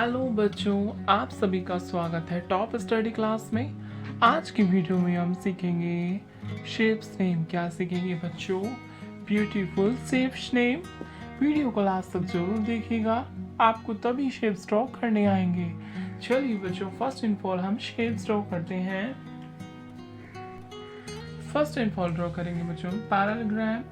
Hello बच्चों, आप सभी का स्वागत है टॉप स्टडी क्लास में। आज की वीडियो में हम सीखेंगे शेप्स नेम। क्या सीखेंगे बच्चों? Beautiful shapes name. वीडियो को लास्ट तक जरूर देखिएगा, आपको तभी शेप्स ड्रॉ करने आएंगे। चलिए बच्चों, फर्स्ट ऑफ ऑल हम शेप्स ड्रॉ करते हैं। फर्स्ट ऑफ ऑल ड्रॉ करेंगे बच्चों पैरेललोग्राम।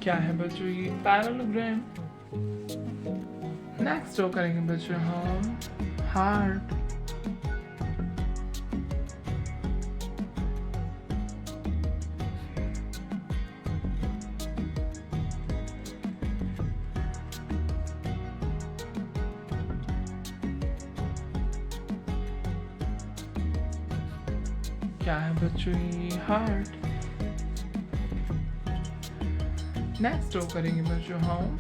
क्या है बच्चों? ये पैरेललोग्राम। नेक्स्ट ड्रॉ करेंगे बच्चों हम हार्ट। क्या है बच्चों? ये हार्ट। नेक्स्ट ड्रॉ करेंगे बच्चों हम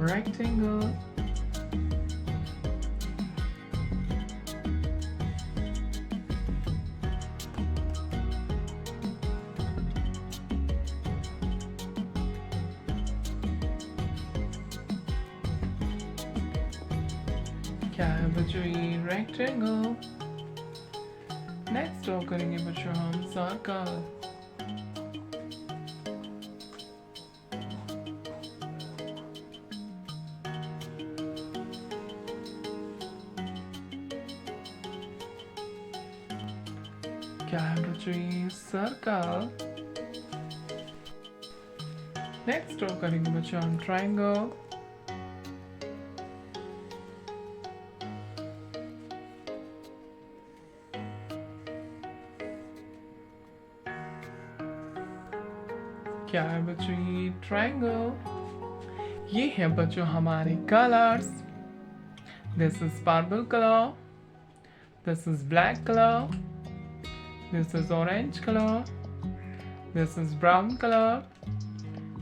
रेक्टेंगल। क्या है बच्चों? ये रेक्टेंगल। नेक्स्ट ड्रॉ करेंगे बच्चों हम सर्कल। क्या है बच्चों? ये सर्कल। नेक्स्ट ड्रॉ करेंगे बच्चों हम ट्रायंगल। क्या है बच्चों? ये ट्रायंगल। ये है बच्चों हमारे colours. This is purple colour, this is black colour, this is orange color, this is brown color,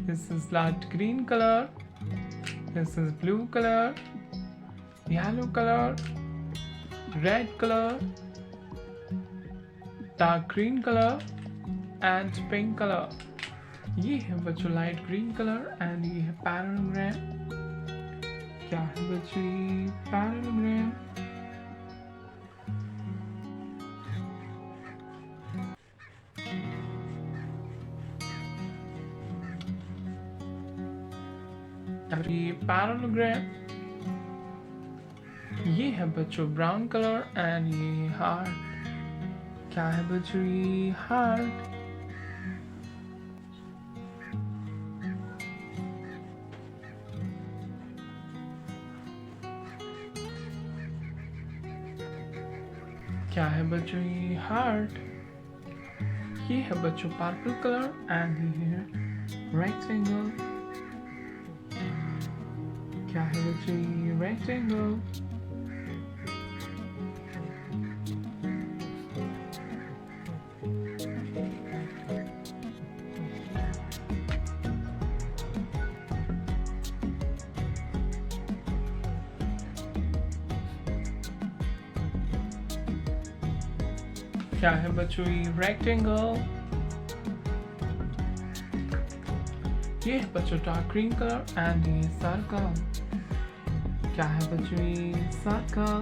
this is light green color, this is blue color, yellow color, red color, dark green color and pink color. ये है बच्चों light green colour and ये है parallelogram. क्या है बच्चों? ये parallelogram. ये पैरेललोग्राम। ये है बच्चों ब्राउन कलर एंड ये हार्ट। क्या है बच्चों? ये हार्ट। क्या है बच्चों? ये हार्ट। ये है बच्चों पर्पल कलर एंड ये है रेक्टेंगल। क्या है बच्चों? ये रेक्टेंगल। क्या है बच्चों? ये रेक्टेंगल। ये है बच्चों डार्क ग्रीन कलर एंड ये सर्कल। क्या है बच्चों? ये सर्कल।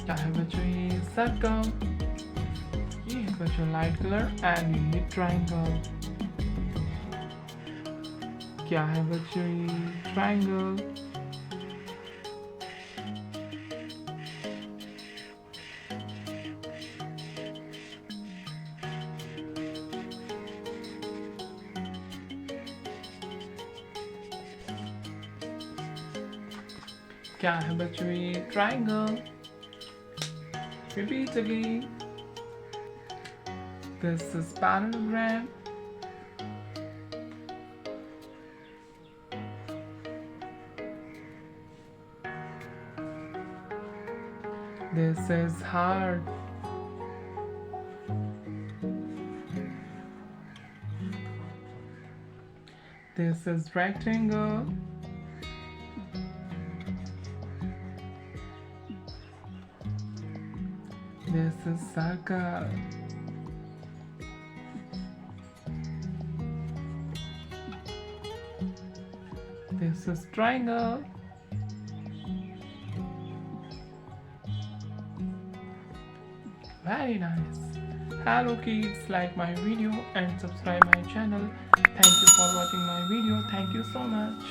क्या है बच्चों? ये सर्कल। ये है बच्चों लाइट कलर एंड ये ट्रायंगल। क्या है बच्चों? ये ट्रायंगल। क्या है बच्चों? ये triangle. Repeat again. This is parallelogram. This is heart. This is rectangle. This is circle. This is triangle. Very nice. Hello kids, like my video and subscribe my channel. Thank you for watching my video. Thank you so much.